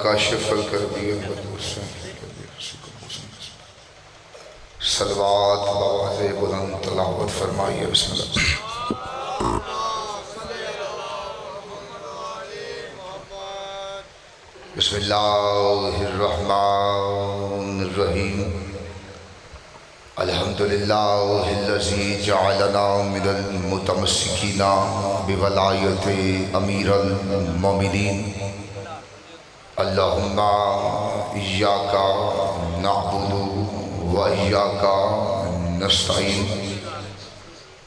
کاشف الکربی صلوات بآواز بلند تلاوت فرمائیے بسم اللہ بسم اللہ الرحمن الرحیم الحمدللہ الذی جعلنا من المتمسکین بولایت امیر المومنین اللہم ایاک نعبد و ایاک نستعین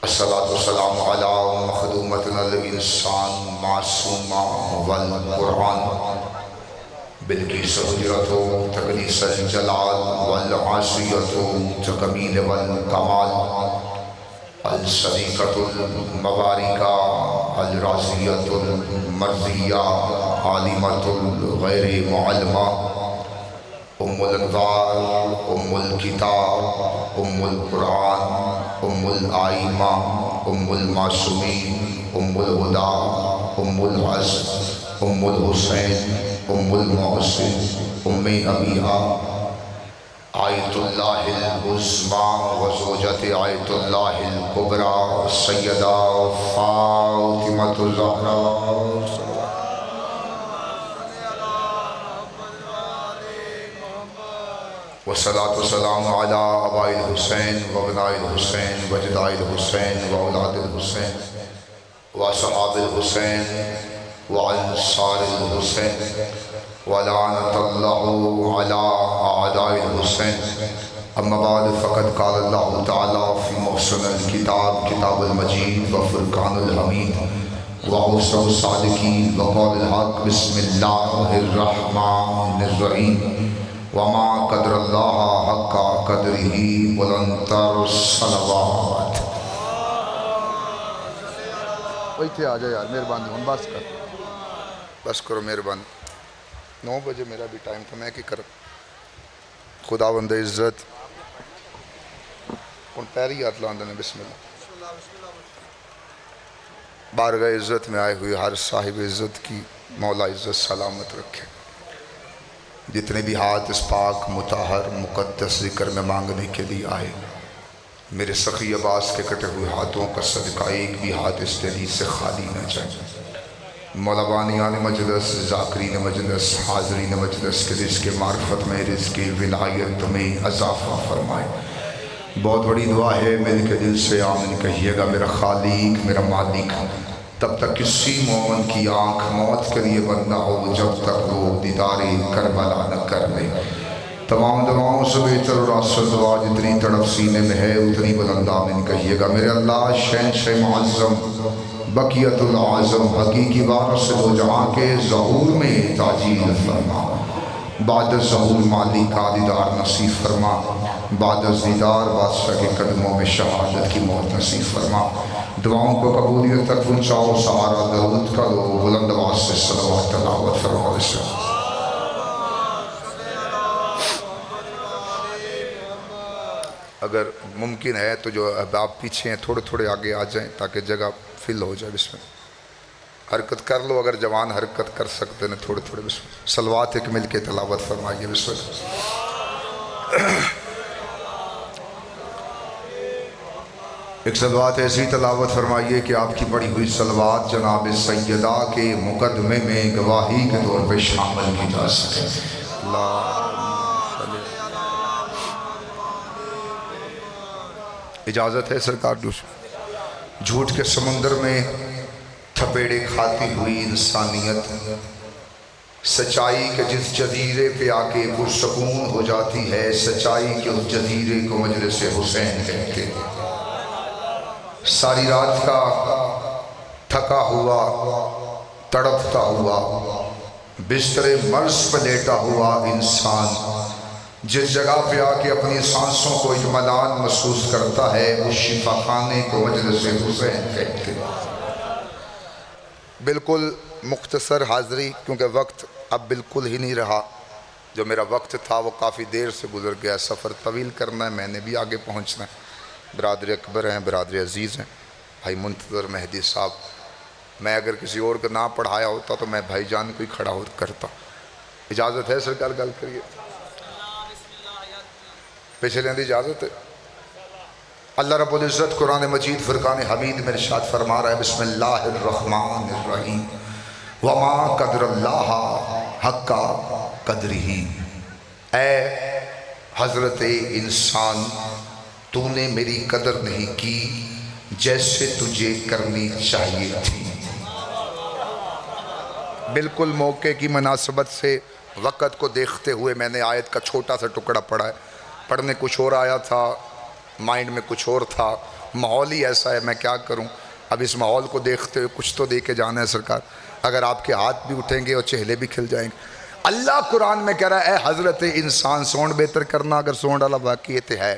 الصلاۃ والسلام علی مخدومتنا الانسان معصومہ والقرآن بالکیس حجرت تقدیس الجلال والعاصیت تکمیل والکمال الصدیقۃ المبارکہ الرازیۃ المرضیہ عالمۃ الغیر معلمہ ام الانوار ام الکتاب ام القرآن ام الآئمہ ام المعصومین ام الہدی ام العزم ام الحسین ام المحسن ام ابیہا آیت اللہ العظمیٰ و زوجت آیت اللہ الکبریٰ سیدہ فاطمۃ الزہرا والصلاة والسلام علی آباء الحسین و ابناء الحسین و جداء الحسین و اولاد الحسین و اصحاب الحسین وانصار الحسین ولعنت اللہ علی اعداء الحسین اما بعد فقد قال اللہ تعالی فی محسن الکتاب کتاب المجید و فرقان الحمید و اوصر الصادقین و قول الحق بسم اللہ الرحمن الرحیم وما قدر اللہ حق قدرہ بلندتر صلوات وہی تھے آ جائے یار مہربانی ہم بس کرو مہربانی 9 بجے میرا بھی ٹائم تھا میں کی کر خداوند عزت ان پیری ہاتھ لاندے نے بسم اللہ بارگاہ عزت میں آئے ہوئے ہر صاحب عزت کی مولا عزت سلامت رکھے جتنے بھی ہاتھ اس پاک مطہر مقدس ذکر میں مانگنے کے لیے آئے میرے سخی عباس کے کٹے ہوئے ہاتھوں کا صدقہ ایک بھی ہاتھ اس دلی سے خالی نہ جائے مولا بانیان مجلس ذاکرین مجلس حاضرین مجلس کے رزق معرفت میں رزق ولایت میں اضافہ فرمائے بہت بڑی دعا ہے مل کے دل سے آمین کہیے گا میرا خالق میرا مالک تب تک کسی مومن کی آنکھ موت کے لیے بند نہ ہو جب تک وہ دیدار کربلا نہ کر لے تمام دعاؤں سے بہتر اور افضل دعا جتنی تڑپ سینے میں ہے اتنی بلند آمین کہیے گا میرے اللہ شہنشاہ معظم بقیت العظم حقیقی وارث دو جہاں کے ظہور میں تاجیل فرما بعد ظہور مالک کا دیدار نصیب فرما بعد دیدار بادشاہ کے قدموں میں شہادت کی موت نصیب فرما دعاؤں کو قبولیت تک پہنچاؤ سہارا درود کا لو بلند آواز سے صلوات تلاوت فرماؤ اگر ممکن ہے تو جو احباب پیچھے ہیں تھوڑے تھوڑے آگے آ جائیں تاکہ جگہ فل ہو جائے بسم اللہ حرکت کر لو اگر جوان حرکت کر سکتے ہیں تھوڑے تھوڑے بسم اللہ صلوات ایک مل کے تلاوت فرمائیے بسم اللہ ایک صلوات ایسی تلاوت فرمائیے کہ آپ کی پڑھی ہوئی صلوات جناب سیدہ کے مقدمے میں گواہی کے طور پہ شامل کی جا سکے اجازت ہے سرکار دوسرے جھوٹ کے سمندر میں تھپیڑے کھاتی ہوئی انسانیت سچائی کے جس جزیرے پہ آ کے پرسکون ہو جاتی ہے سچائی کے اس جزیرے کو مجلس حسین کہتے ہیں ساری رات کا تھکا ہوا تڑپتا ہوا بستر مرض پہ لیٹا ہوا انسان جس جگہ پہ آ کے اپنی سانسوں کو اطمینان محسوس کرتا ہے اس شفا خانے کو مجلس حسین کہتے ہیں بالکل مختصر حاضری کیونکہ وقت اب بالکل ہی نہیں رہا جو میرا وقت تھا وہ کافی دیر سے گزر گیا سفر طویل کرنا ہے میں نے بھی آگے پہنچنا ہے برادر اکبر ہیں برادر عزیز ہیں بھائی منتظر مہدی صاحب میں اگر کسی اور کو نہ پڑھایا ہوتا تو میں بھائی جان کو ہی کھڑا ہو کرتا اجازت ہے سرکار گل کریے؟ پیچھے لیندی اجازت ہے؟ اللہ رب العزت قرآن مجید فرقان حمید میں ارشاد فرما رہا ہے بسم اللہ الرحمن الرحیم وما قدر اللہ حق قدرہ، اے حضرت انسان تو نے میری قدر نہیں کی جیسے تجھے کرنی چاہیے تھی۔ بالکل موقع کی مناسبت سے وقت کو دیکھتے ہوئے میں نے آیت کا چھوٹا سا ٹکڑا پڑھا ہے، پڑھنے کچھ اور آیا تھا، مائنڈ میں کچھ اور تھا، ماحول ہی ایسا ہے، میں کیا کروں؟ اب اس ماحول کو دیکھتے ہوئے کچھ تو دے کے جانا ہے سرکار، اگر آپ کے ہاتھ بھی اٹھیں گے اور چہرے بھی کھل جائیں گے۔ اللہ قرآن میں کہہ رہا ہے اے حضرت انسان، سونڈ بہتر کرنا اگر سونڈ والا واقعیت ہے،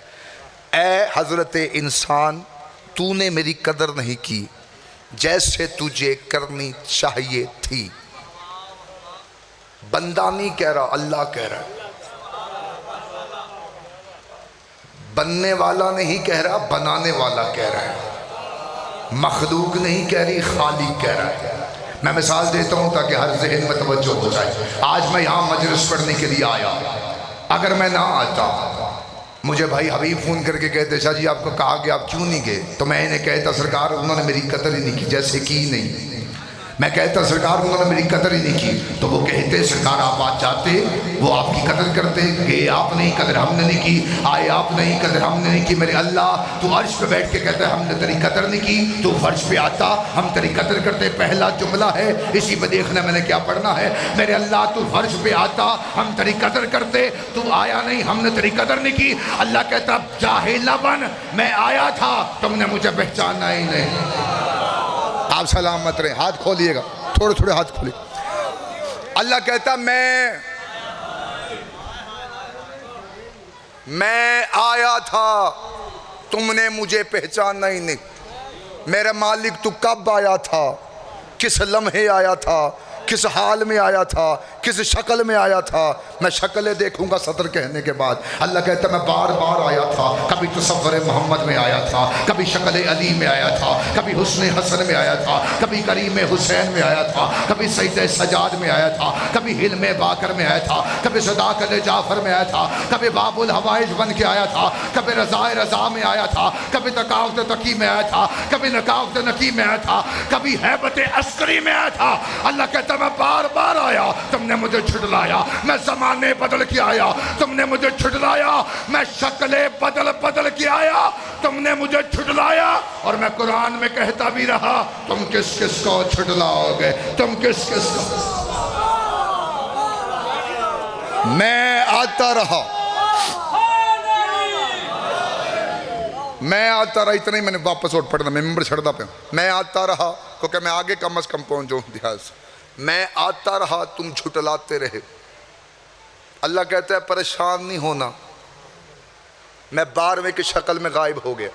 اے حضرت انسان تو نے میری قدر نہیں کی جیسے تجھے کرنی چاہیے تھی۔ بندہ نہیں کہہ رہا، اللہ کہہ رہا ہے، بننے والا نہیں کہہ رہا، بنانے والا کہہ رہا ہے، مخلوق نہیں کہہ رہی، خالق کہہ رہا ہے۔ میں مثال دیتا ہوں تاکہ ہر ذہن میں توجہ ہو جائے۔ آج میں یہاں مجلس پڑھنے کے لیے آیا، اگر میں نہ آتا، مجھے بھائی حبیب فون کر کے کہتے شاہ جی آپ کو کہا کہ آپ کیوں نہیں گئے، تو میں انہیں کہتا سرکار انہوں نے میری قدر ہی نہیں کی، جیسے کی نہیں۔ میں کہتا سرکار انہوں نے میری قدر ہی نہیں کی، تو وہ کہتے سرکار آپ آج جاتے، وہ آپ کی قدر کرتے، گئے آپ نہیں قدر ہم نے نہیں کی، آئے آپ نہیں قدر ہم نے نہیں کی۔ میرے اللہ تو عرش پہ بیٹھ کے کہتا ہے ہم نے تیری قدر نہیں کی، تو فرش پہ آتا ہم تیری قدر کرتے۔ پہلا جملہ ہے، اسی پہ دیکھنا میں نے کیا پڑھنا ہے، میرے اللہ تو فرش پہ آتا ہم تیری قدر کرتے، تو آیا نہیں ہم نے تیری قدر نہیں کی۔ اللہ کہتا جاہل نہ بن، میں آیا تھا تم نے مجھے پہچانا ہی نہیں۔ آپ سلامت رہیں، ہاتھ کھولیے گا، تھوڑے تھوڑے ہاتھ کھولیے۔ اللہ کہتا میں آیا تھا تم نے مجھے پہچانا ہی نہیں۔ میرے مالک تو کب آیا تھا، کس لمحے آیا تھا، کس حال میں آیا تھا، کس شکل میں آیا تھا؟ میں شکلیں دیکھوں گا صدر کہنے کے بعد۔ اللہ کہتا میں بار بار آیا تھا، کبھی تصور محمد میں آیا تھا، کبھی شکل علی میں آیا تھا، کبھی حسن حسن میں آیا تھا، کبھی کریم حسین میں آیا تھا، کبھی سید سجاد میں آیا تھا، کبھی حلم باقر میں آیا تھا، کبھی صداقت جعفر میں آیا تھا، کبھی باب الحوائج بن کے آیا تھا، کبھی رضائے رضا میں آیا تھا، کبھی تقاوت تقی میں آیا تھا، کبھی نقاوت نقی میں آیا تھا، کبھی حیبت عسکری میں آیا تھا۔ اللہ کہتا میں بار بار آیا، تم نے مجھے چھٹلایا، میں زمانے بدل کے آیا، تم نے مجھے چھٹلایا، میں شکلیں بدل بدل کے آیا، تم نے مجھے چھٹلایا۔ اور میں قرآن میں کہتا بھی رہا تم کس کس کو چھٹلاؤ گے، تم کس کس کو۔ میں آتا رہا، میں آتا رہا، اتنا ہی میں نے واپس اٹھ پڑھنا، میں ممبر چھڑتا پہ میں آتا رہا کیونکہ میں آگے کم از کم پہنچوں دیہات سے۔ میں آتا رہا تم جھٹلاتے رہے۔ اللہ کہتا ہے پریشان نہیں ہونا، میں 12ویں کی شکل میں غائب ہو گیا۔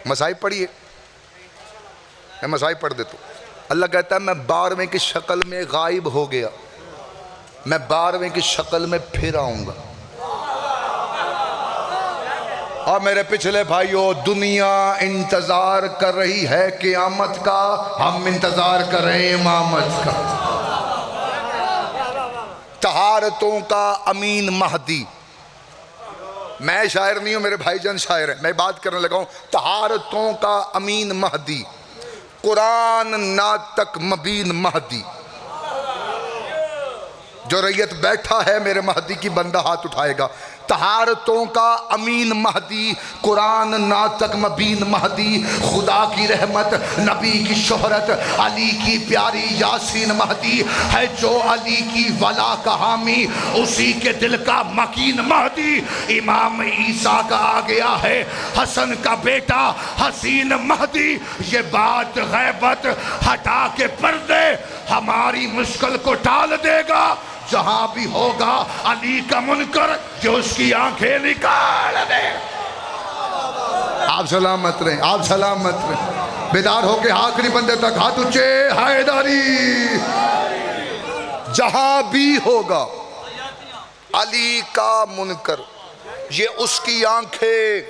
مصائب پڑھیے، میں مصائب پڑھ دیتا ہوں۔ اللہ کہتا ہے میں 12ویں کی شکل میں غائب ہو گیا، میں 12ویں کی شکل میں پھر آؤں گا۔ اور میرے پچھلے بھائیوں، دنیا انتظار کر رہی ہے قیامت کا، ہم انتظار کر رہے ہیں امامت کا۔ طہارتوں کا امین مہدی، میں شاعر نہیں ہوں، میرے بھائی جان شاعر ہیں، میں بات کرنے لگا ہوں۔ طہارتوں کا امین مہدی، قرآن ناطق مبین مہدی، جو ریت بیٹھا ہے میرے مہدی کی بندہ ہاتھ اٹھائے گا۔ طہارتوں کا امین مہدی، قرآن ناطق مبین مہدی، خدا کی رحمت، نبی کی شہرت، علی کی پیاری یاسین مہدی ہے، جو علی کی ولا کا حامی، اسی کے دل کا مکین مہدی۔ امام عیسیٰ کا آ گیا ہے حسن کا بیٹا حسین مہدی، یہ بات غیبت ہٹا کے پردے ہماری مشکل کو ٹال دے گا۔ جہاں بھی ہوگا علی کا منکر، جو اس کی آنکھیں نکال دے۔ آپ سلامت رہیں، آپ سلامت رہیں۔ بیدار ہو کے آخری بندے تک ہاتھ اونچے، حیدری۔ جہاں بھی ہوگا علی کا منکر، یہ اس کی آنکھیں۔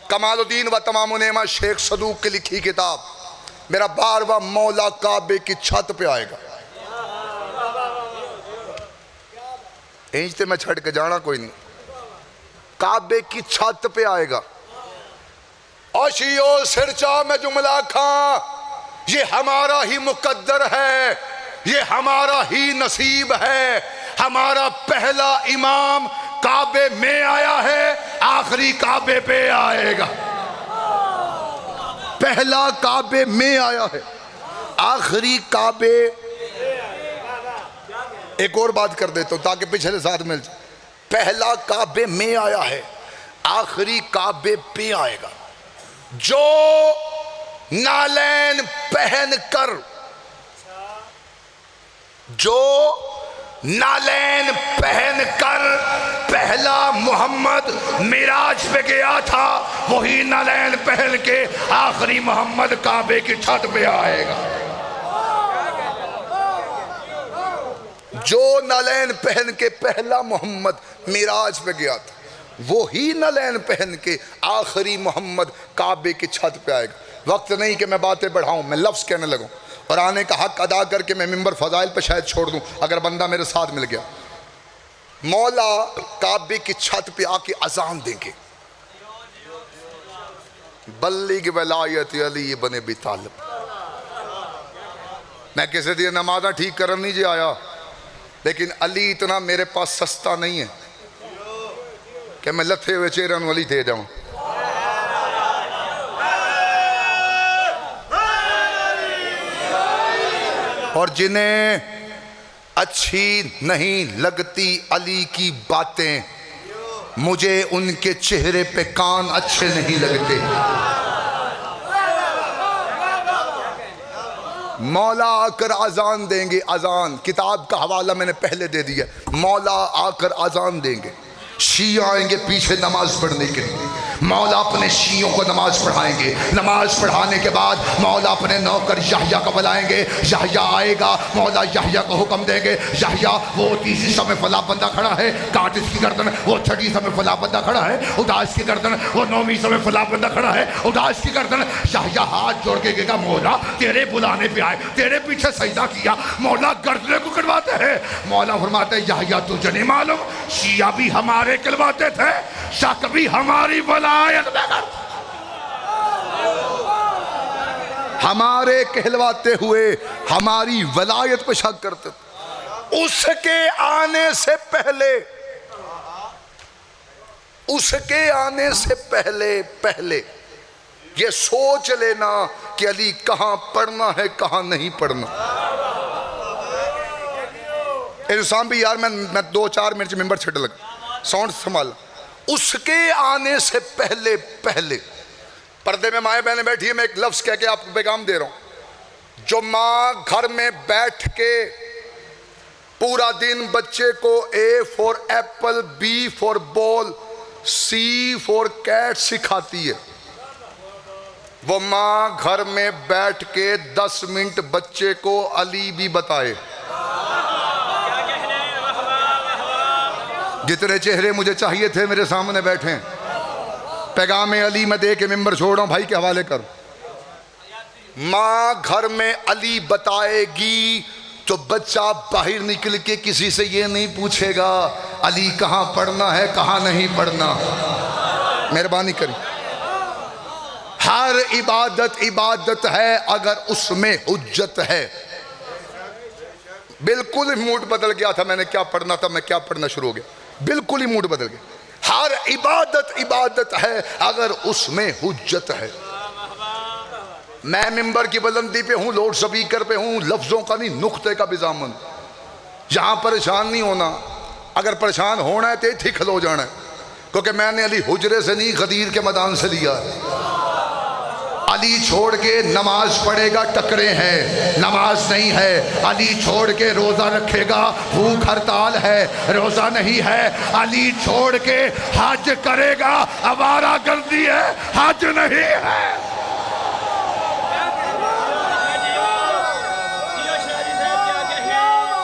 کمال الدین و تمام النعمہ شیخ صدوق کی لکھی کتاب، میرا بارواں مولا کعبے کی چھت پہ آئے گا. انجتے میں چھڑ کے جانا کوئی نہیں. کعبے کی چھت پہ آئے گا. اوشیو سرچا میں جملہ کھاں، یہ ہمارا ہی مقدر ہے، یہ ہمارا ہی نصیب ہے. ہمارا پہلا امام کعبے میں آیا ہے، آخری کعبے پہ آئے گا. پہلا کعبے میں آیا ہے، آخری کعبے. ایک اور بات کر دیتا ہوں تاکہ پچھلے ساتھ مل جائے. پہلا کعبے میں آیا ہے، آخری کعبے پہ آئے گا. جو نالین پہن کر، جو نالین پہن کر پہلا محمد معراج پہ گیا تھا، وہی نالین پہن کے آخری محمد کعبے کی چھت پہ آئے گا. جو نالین پہن کے پہلا محمد معراج پہ گیا تھا، وہی نالین پہن کے آخری محمد کعبے کی چھت پہ آئے گا. وقت نہیں کہ میں باتیں بڑھاؤں، میں لفظ کہنے لگوں اور آنے کا حق ادا کر کے میں ممبر فضائل پہ شاید چھوڑ دوں اگر بندہ میرے ساتھ مل گیا. مولا کعبے کی چھت پہ آ کے اذان دیں گے، بلغ ولایت علی بن ابی طالب. میں کسی دن نمازہ ٹھیک کرن نہیں جی آیا، لیکن علی اتنا میرے پاس سستا نہیں ہے کہ میں لتھے ہوئے چہرن والی دے جاؤں. اور جنہیں اچھی نہیں لگتی علی کی باتیں، مجھے ان کے چہرے پہ کان اچھے نہیں لگتے. مولا آ کر اذان دیں گے. اذان کتاب کا حوالہ میں نے پہلے دے دیا. مولا آ کر اذان دیں گے، شیعہ آئیں گے پیچھے نماز پڑھنے کے لیے. مولا اپنے شیعوں کو نماز پڑھائیں گے. نماز پڑھانے کے بعد مولا اپنے نوکر یحییٰ کو بلائیں گے. یحییٰ آئے گا، مولا یحییٰ کو حکم دیں گے، یحییٰ وہ 30 صف میں فلاں بندہ کھڑا ہے، کاٹ اس کی گردن. وہ 6 صف میں فلاں بندہ کھڑا ہے، اٹھا اس کی گردن. وہ 9ویں صف میں فلاں بندہ کھڑا ہے، اٹھا اس کی گردن. یحییٰ ہاتھ جوڑ کے کہے گا مولا تیرے بلانے پہ آئے، تیرے پیچھے سجدہ کیا. مولا گردنے کو کٹواتے ہیں. مولا فرماتے ہیں یحییٰ تجھے نہیں معلوم، شیعہ بھی ہمارے کلواتے تھے، شک بھی ہماری ولایت میں کرتے، ہمارے کہلواتے ہوئے ہماری ولایت پہ شک کرتے تھے. اس کے آنے سے پہلے، اس کے آنے سے پہلے یہ سوچ لینا کہ علی کہاں پڑھنا ہے کہاں نہیں پڑھنا. انسان بھی یار میں 2-4 منٹ ممبر چھٹ لگا، ساؤنڈ سنبھال. اس کے آنے سے پہلے پردے میں مائیں بہنیں بیٹھی ہیں. میں ایک لفظ کہہ کے آپ کو پیغام دے رہا ہوں. جو ماں گھر میں بیٹھ کے پورا دن بچے کو A for apple, B for ball, C for cat سکھاتی ہے، وہ ماں گھر میں بیٹھ کے 10 منٹ بچے کو علی بھی بتائے. جتنے چہرے مجھے چاہیے تھے میرے سامنے بیٹھیں. پیغام علی میں دے کے ممبر چھوڑ رہا ہوں، بھائی کے حوالے کرو. ماں گھر میں علی بتائے گی تو بچہ باہر نکل کے کسی سے یہ نہیں پوچھے گا علی کہاں پڑھنا ہے کہاں نہیں پڑھنا. مہربانی کریں. ہر عبادت ہے اگر اس میں حجت ہے. بالکل ہی موڈ بدل گیا تھا، میں نے کیا پڑھنا تھا، میں کیا پڑھنا شروع ہو گیا. بالکل ہی موڈ بدل گیا. ہر عبادت ہے اگر اس میں حجت ہے. میں ممبر کی بلندی پہ ہوں، لاؤڈ سپیکر پہ ہوں، لفظوں کا نہیں نقطے کا بضامن. یہاں پریشان نہیں ہونا. اگر پریشان ہونا ہے تو ٹھیک کھلو جانا ہے، کیونکہ میں نے علی حجرے سے نہیں غدیر کے میدان سے لیا. علی چھوڑ کے نماز پڑھے گا ٹکرے ہیں، نماز نہیں ہے. علی چھوڑ کے روزہ رکھے گا بھوک ہڑتال ہے، روزہ نہیں ہے. علی چھوڑ کے حج کرے گا آوارہ گردی ہے، حج نہیں ہے.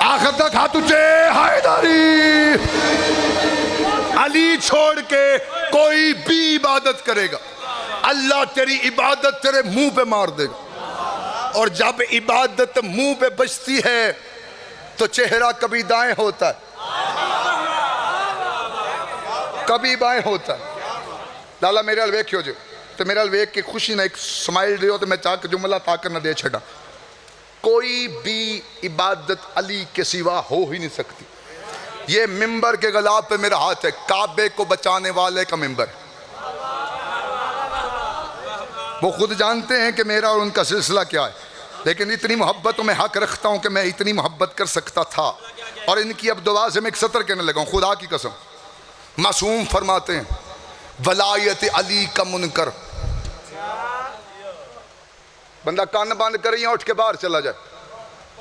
آخر تک ہاتھ اٹھے حیدری. علی چھوڑ کے کوئی بھی عبادت کرے گا، اللہ تیری عبادت تیرے منہ پہ مار دے گا. اور جب عبادت منہ پہ بجتی ہے تو چہرہ کبھی دائیں ہوتا ہے کبھی بائیں ہوتا ہے. لالا میرے حال ویکھیو جو تو میرے حال ویکھ کے خوشی نہ ایک سمائل دیو تو میں چاہ کے جملہ تاکر نہ دے چھڑا. کوئی بھی عبادت علی کے سوا ہو ہی نہیں سکتی. یہ ممبر کے غلاف پہ میرا ہاتھ ہے, کعبے کو بچانے والے کا ممبر. وہ خود جانتے ہیں کہ میرا اور ان کا سلسلہ کیا ہے, لیکن اتنی محبت میں حق رکھتا ہوں کہ میں اتنی محبت کر سکتا تھا. اور ان کی اب دعا سے میں ایک سطر کہنے لگا ہوں, خدا کی قسم. معصوم فرماتے ہیں ولایت علی کا منکر, بندہ کان بند کریں یا اٹھ کے باہر چلا جائے.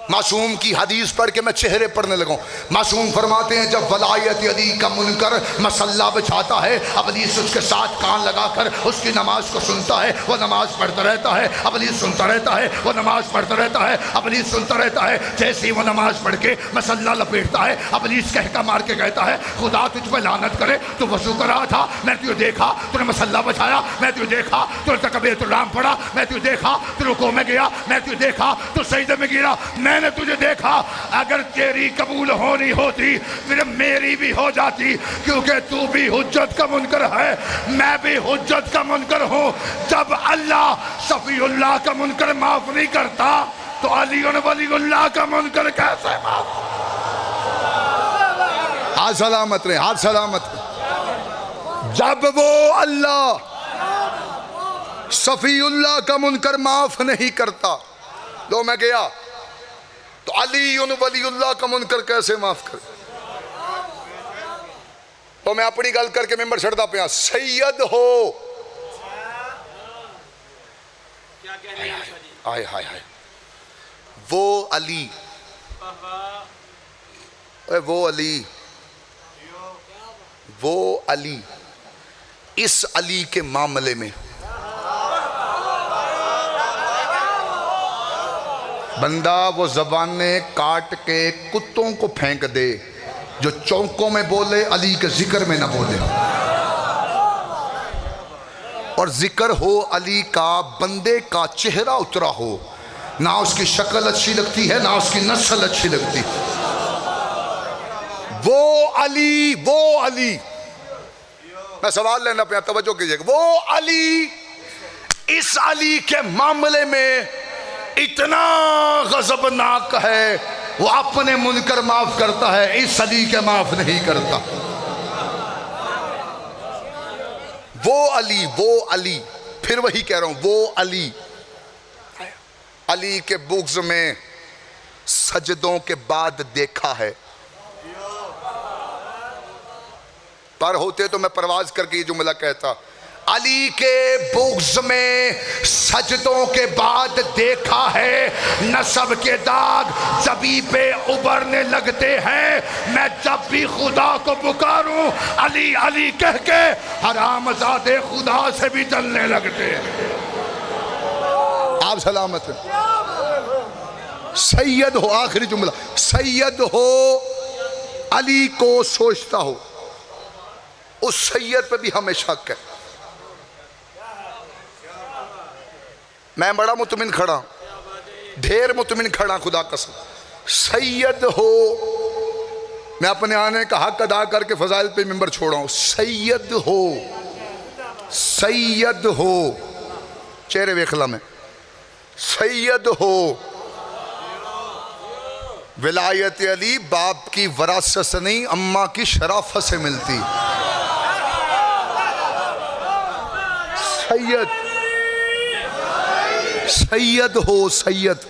معصوم کی حدیث پڑھ کے میں چہرے پڑھنے لگا ہوں. معصوم فرماتے ہیں جب ولایت علی کا منکر مسلح بچھاتا ہے, ابلیس اس کے ساتھ کان لگا کر اس کی نماز کو سنتا ہے, وہ نماز پڑھتا رہتا ہے, ابلیس سنتا رہتا ہے, وہ نماز پڑھتا رہتا ہے, ابلیس سنتا رہتا ہے. جیسے ہی وہ نماز پڑھ کے مسلح لپیٹتا ہے, ابلیس کہکا مار کے کہتا ہے خدا تجھ پہ لعنت کرے, تو وضو کر رہا تھا, میں تجھے دیکھا تو نے مسلح بچھایا, میں تجھے دیکھا تو نے تکبیرۃ الرحم پڑھا, میں تجھے دیکھا تو رکوع میں گیا, میں تجھے دیکھا تو سجدے میں گرا, میں نے تجھے دیکھا. اگر تیری قبول ہونی ہوتی پھر میری بھی ہو جاتی, کیونکہ تو بھی حجت کا منکر ہے, میں بھی حجت کا منکر ہوں. جب اللہ صفی اللہ کا منکر معاف نہیں کرتا تو علی ولی اللہ کا منکر کیسے معاف؟ ہاتھ سلامت رہے, ہاتھ سلامت رہے. جب وہ اللہ صفی اللہ کا منکر معاف نہیں کرتا, لو میں گیا تو علی ولی اللہ کا منکر کیسے معاف کرے؟ تو میں اپنی گل کر کے ممبر چھڑتا پیا, سید ہو آئے ہائے ہائے وہ علی, وہ علی, وہ علی, اس علی کے معاملے میں بندہ وہ زبانیں کاٹ کے کتوں کو پھینک دے جو چوکوں میں بولے, علی کے ذکر میں نہ بولے. اور ذکر ہو علی کا, بندے کا چہرہ اترا ہو, نہ اس کی شکل اچھی لگتی ہے نہ اس کی نسل اچھی لگتی. وہ علی, وہ علی, میں سوال لینا پہ توجہ کیجئے گا, وہ علی اس علی کے معاملے میں اتنا غضبناک ہے, وہ اپنے منکر معاف کرتا ہے, اس علی کے معاف نہیں کرتا. وہ علی, وہ علی, پھر وہی کہہ رہا ہوں, وہ علی, علی کے بغض میں سجدوں کے بعد دیکھا ہے. پر ہوتے تو میں پرواز کر کے یہ جملہ کہتا, علی کے بغض میں سجدوں کے بعد دیکھا ہے, نسب کے داغ زبی پہ ابھرنے لگتے ہیں. میں جب بھی خدا کو پکاروں علی علی کہہ کے حرامزادے خدا سے بھی جلنے لگتے ہیں. آپ سلامت ہیں. سید ہو, آخری جملہ, سید ہو علی کو سوچتا ہو, اس سید پہ بھی ہمیں شک ہے. میں بڑا مطمئن کھڑا, ڈھیر مطمئن کھڑا خدا قسم. سید ہو, میں اپنے آنے کا حق ادا کر کے فضائل پہ ممبر چھوڑا ہوں. سید ہو, سید ہو, چہرے ویکھلا میں, سید ہو. ولایت علی باپ کی وراثت سے نہیں, اماں کی شرافت سے ملتی. سید, سید ہو, سید.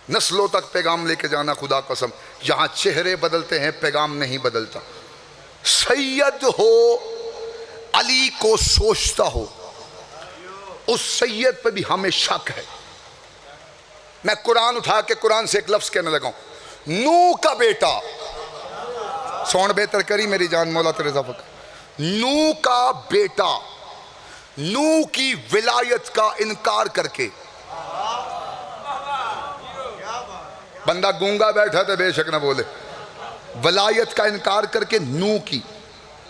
نسلوں تک پیغام لے کے جانا خدا قسم. یہاں چہرے بدلتے ہیں, پیغام نہیں بدلتا. سید ہو, علی کو سوچتا ہو, اس سید پہ بھی ہمیں شک ہے. میں قرآن اٹھا کے قرآن سے ایک لفظ کہنے لگا ہوں, نو کا بیٹا, سون بہتر کری میری جان مولا تیرے ذفق, نو کا بیٹا نو کی ولایت کا انکار کر کے, بندہ گونگا بیٹھا تھا بے شک نہ بولے, ولایت کا انکار کر کے نو کی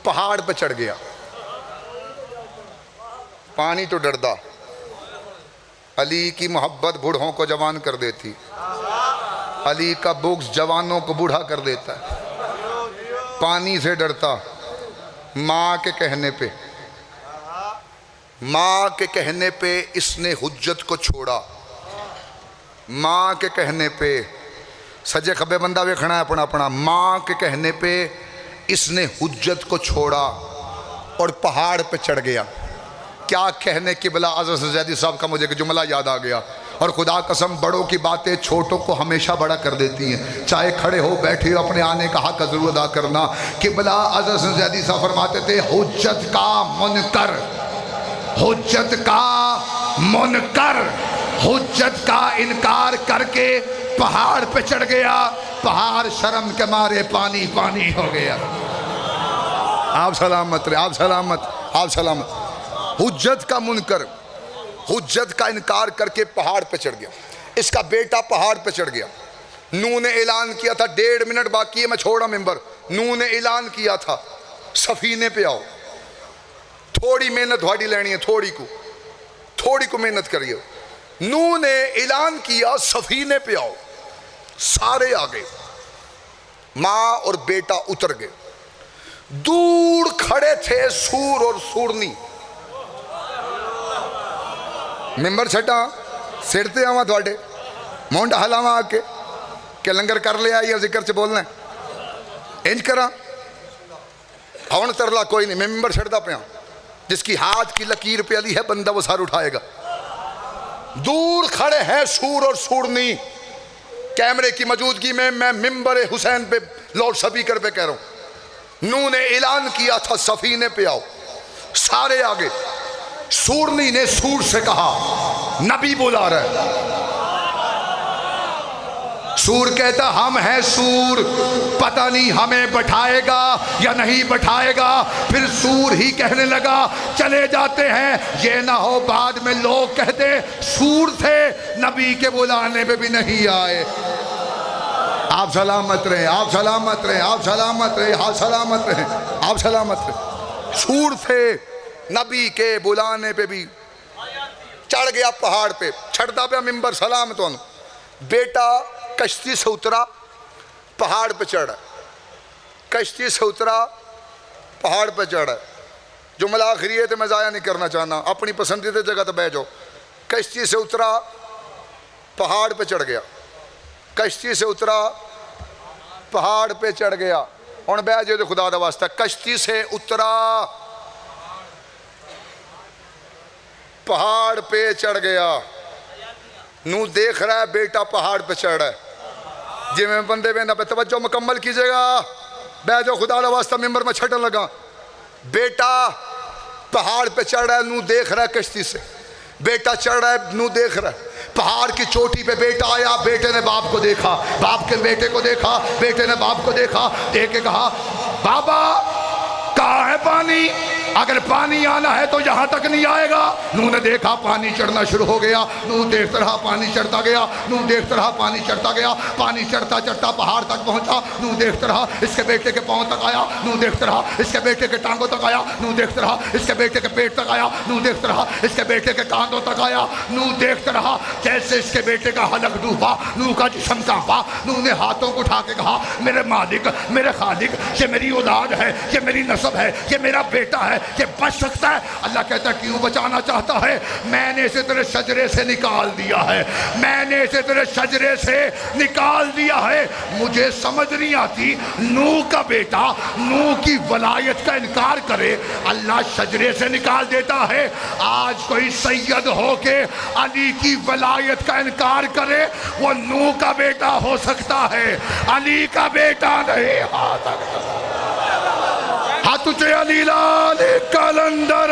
پہاڑ پہ چڑھ گیا. پانی تو ڈردا, علی کی محبت بوڑھوں کو جوان کر دیتی، علی کا بغض جوانوں کو بوڑھا کر دیتا ہے۔ پانی سے ڈرتا، ماں کے کہنے پہ، ماں کے کہنے پہ اس نے حجت کو چھوڑا، ماں کے کہنے پہ سجے کھبے بندہ ویکھنا ہے اپنا اپنا، ماں کے کہنے پہ اس نے حجت کو چھوڑا اور پہاڑ پہ چڑھ گیا۔ کیا کہنے قبلہ عزیز زیدی صاحب کا مجھے ایک جملہ یاد آ گیا، اور خدا قسم بڑوں کی باتیں چھوٹوں کو ہمیشہ بڑا کر دیتی ہیں، چاہے کھڑے ہو بیٹھے ہو اپنے آنے کا حق ضرور ادا کرنا۔ قبلہ عزیز زیدی صاحب فرماتے تھے حجت کا منکر، حجت کا منکر، حجت کا انکار کر کے پہاڑ پہ چڑھ گیا، پہاڑ شرم کے مارے پانی پانی ہو گیا۔ آپ سلامت رہے، آپ سلامت، آپ سلامت۔ حجت کا منکر، حجت کا انکار کر کے پہاڑ پہ چڑھ گیا۔ اس کا بیٹا پہاڑ پہ چڑھ گیا۔ نوح نے اعلان کیا تھا 1.5 منٹ باقی ہے میں چھوڑا ممبر، نوح نے اعلان کیا تھا سفینے پہ آؤ، تھوڑی محنت تھوڑی لینی ہے، تھوڑی کو محنت کریے۔ نوح نے اعلان کیا سفینے پہ آؤ، سارے آ گئے، ماں اور بیٹا اتر گئے۔ دور کھڑے تھے سور اور سورنی، ممبر چھٹا سیڑتے آواں تھوڑے مونڈا ہلاواں آ کے کہ لنگر کر لیا یا ذکر سے بولنا ہے انج کرا ہون ترلا کوئی نہیں، میں ممبر چھڑتا پیا، جس کی ہاتھ کی لکیر پہ علی ہے بندہ وہ سار اٹھائے گا۔ دور کھڑے ہیں سور اور سورنی، کیمرے کی موجودگی میں میں ممبر حسین پہ لاؤڈ سپیکر پہ کہہ رہا ہوں، نوح نے اعلان کیا تھا سفینے پہ آؤ، سارے آگے۔ سورنی نے سور سے کہا نبی بلا رہا ہے، سور کہتا ہم ہیں سور، پتہ نہیں ہمیں بٹھائے گا یا نہیں بٹھائے گا۔ پھر سور ہی کہنے لگا چلے جاتے ہیں، یہ نہ ہو بعد میں لوگ کہتے سور تھے نبی کے بلانے پہ بھی نہیں آئے۔ آپ سلامت رہیں، آپ سلامت رہیں، آپ سلامت رہیں، آپ سلامت رہیں، آپ سلامت رہیں۔ سور تھے نبی کے بلانے پہ بھی، چڑھ گیا پہاڑ پہ، چھڑتا پہ ممبر سلامت ہوں۔ بیٹا کشتی سے اترا، پہاڑ پہ چڑھا، کشتی سے اترا، پہاڑ پہ چڑھا۔ جملہ آخری ہے تو میں ضائع نہیں کرنا چاہنا، اپنی پسندیدہ جگہ تو بیٹھ جاؤ۔ کشتی سے اترا، پہاڑ پہ چڑھ گیا، کشتی سے اترا، پہاڑ پہ چڑھ گیا۔ ہن بیٹھ جاؤ تو خدا دا واسطہ، کشتی سے اترا، پہاڑ پہ چڑھ گیا۔ نو دیکھ رہا ہے بیٹا پہاڑ پہ چڑھ رہا ہے، جی میں بندے بندہ پہ توجہ مکمل کیجئے گا، بیٹھ جاؤ خدا دا واسطہ ممبر میں چھٹن لگا۔ بیٹا پہاڑ پہ چڑھ رہا ہے، نو دیکھ رہا ہے کشتی سے، بیٹا چڑھ رہا ہے، نو دیکھ رہا ہے۔ پہاڑ کی چوٹی پہ بیٹا آیا، بیٹے نے باپ کو دیکھا، باپ کے بیٹے کو دیکھا، بیٹے نے باپ کو دیکھا، دیکھ کے کہا بابا کہاں ہے پانی؟ اگر پانی آنا ہے تو یہاں تک نہیں آئے گا۔ نوح نے دیکھا پانی چڑھنا شروع ہو گیا، نوح دیکھتا رہا پانی چڑھتا گیا، نوح دیکھتا رہا پانی چڑھتا گیا، پانی چڑھتا چڑھتا پہاڑ تک پہنچا۔ نوح دیکھتا رہا اس کے بیٹے کے پاؤں تک آیا، نوح دیکھتا رہا اس کے بیٹے کے ٹانگوں تک آیا، نوح دیکھتا رہا اس کے بیٹے کے پیٹ تک آیا، نوح دیکھتا رہا اس کے بیٹے کے کاندھوں تک آیا، نوح دیکھتا رہا جیسے اس کے بیٹے کا حلق ڈوبا، نوح کا جسم کانپا۔ نوح نے ہاتھوں کو اٹھا کے کہا میرے مالک، میرے خالق، یہ میری اولاد ہے، یہ میری نسب ہے، یہ میرا بیٹا ہے، یہ بچ سکتا ہے؟ اللہ کہتا ہے کیوں بچانا چاہتا ہے؟ میں نے اسے تیرے شجرے سے نکال دیا ہے، میں نے اسے تیرے شجرے سے نکال دیا ہے۔ مجھے سمجھ نہیں آتی، نوح کا بیٹا نوح کی ولایت کا انکار کرے، اللہ شجرے سے نکال دیتا ہے۔ آج کوئی سید ہو کے علی کی ولایت کا انکار کرے، وہ نوح کا بیٹا ہو سکتا ہے، علی کا بیٹا نہیں ہو سکتا۔ ہاتھ اونچے علی لال کلندر